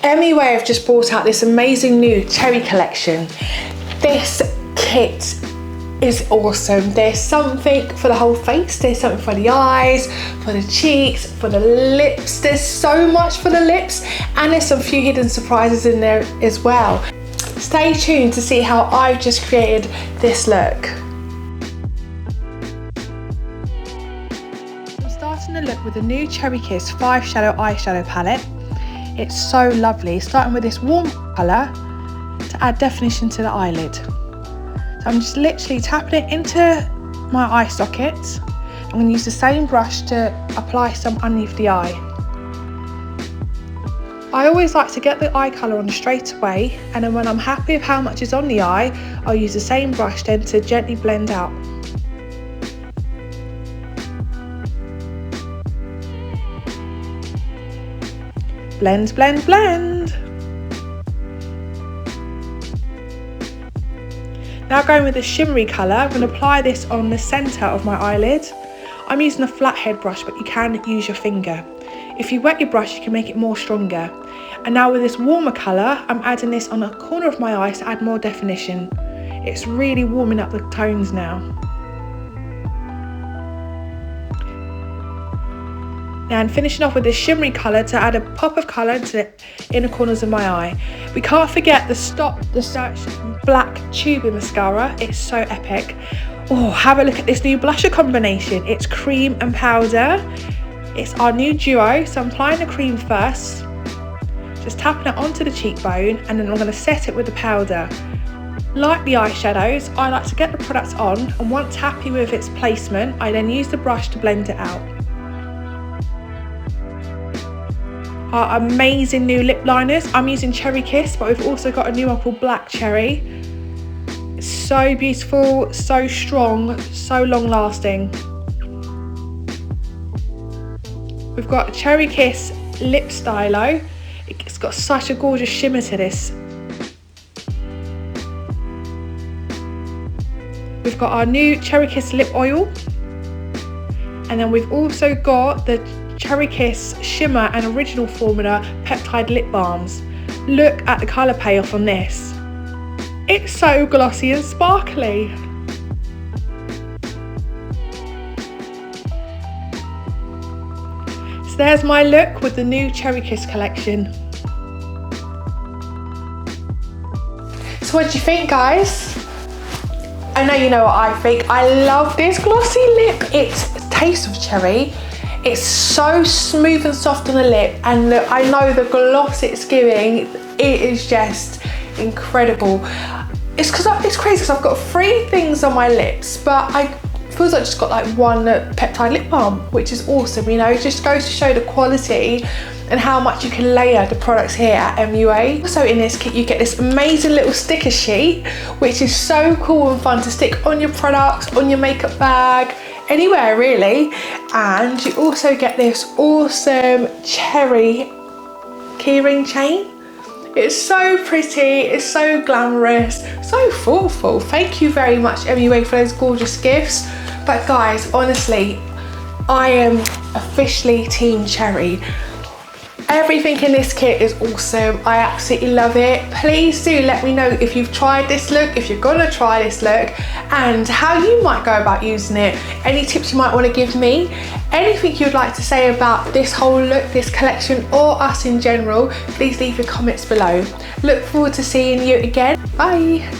MUA have just brought out this amazing new cherry collection. This kit is awesome. There's something for the whole face, there's something for the eyes, for the cheeks, for the lips. There's so much for the lips, and there's some few hidden surprises in there as well. Stay tuned to see how I've just created this look. I'm starting the look with the new Cherry Kiss 5 Shadow Eyeshadow Palette. It's so lovely, starting with this warm colour to add definition to the eyelid. So I'm just literally tapping it into my eye socket. I'm going to use the same brush to apply some underneath the eye. I always like to get the eye colour on straight away, and then when I'm happy with how much is on the eye, I'll use the same brush then to gently blend out. Blend, blend, blend. Now going with the shimmery colour, I'm going to apply this on the centre of my eyelid. I'm using a flathead brush, but you can use your finger. If you wet your brush, you can make it more stronger. And now with this warmer colour, I'm adding this on the corner of my eye to add more definition. It's really warming up the tones now. Now I'm finishing off with this shimmery colour to add a pop of colour to the inner corners of my eye. We can't forget the Stop the Search black tube mascara. It's so epic. Oh, have a look at this new blusher combination. It's cream and powder. It's our new duo. So I'm applying the cream first, just tapping it onto the cheekbone, and then I'm going to set it with the powder. Like the eyeshadows, I like to get the product on, and once happy with its placement, I then use the brush to blend it out. Our amazing new lip liners. I'm using Cherry Kiss, but we've also got a new one called Black Cherry. It's so beautiful, so strong, so long lasting. We've got Cherry Kiss Lip Stylo. It's got such a gorgeous shimmer to this. We've got our new Cherry Kiss Lip Oil. And then we've also got the Cherry Kiss Shimmer and Original Formula Peptide Lip Balms. Look at the colour payoff on this. It's so glossy and sparkly. So there's my look with the new Cherry Kiss collection. So what do you think, guys? I know you know what I think. I love this glossy lip. It's taste of cherry. It's so smooth and soft on the lip, and I know the gloss it's giving, it is just incredible. It's crazy because I've got 3 things on my lips, but I feels like I just got like one peptide lip balm, which is awesome. You know, it just goes to show the quality and how much you can layer the products here at MUA. Also in this kit you get this amazing little sticker sheet, which is so cool and fun to stick on your products, on your makeup bag, anywhere really. And you also get this awesome cherry keyring chain. It's so pretty, it's so glamorous, so thoughtful. Thank you very much MUA for those gorgeous gifts. But guys, honestly, I am officially Team Cherry. Everything in this kit is awesome. I absolutely love it. Please do let me know if you've tried this look, if you're gonna try this look, and how you might go about using it. Any tips you might want to give me, anything you'd like to say about this whole look, this collection, or us in general, please leave your comments below. Look forward to seeing you again. Bye.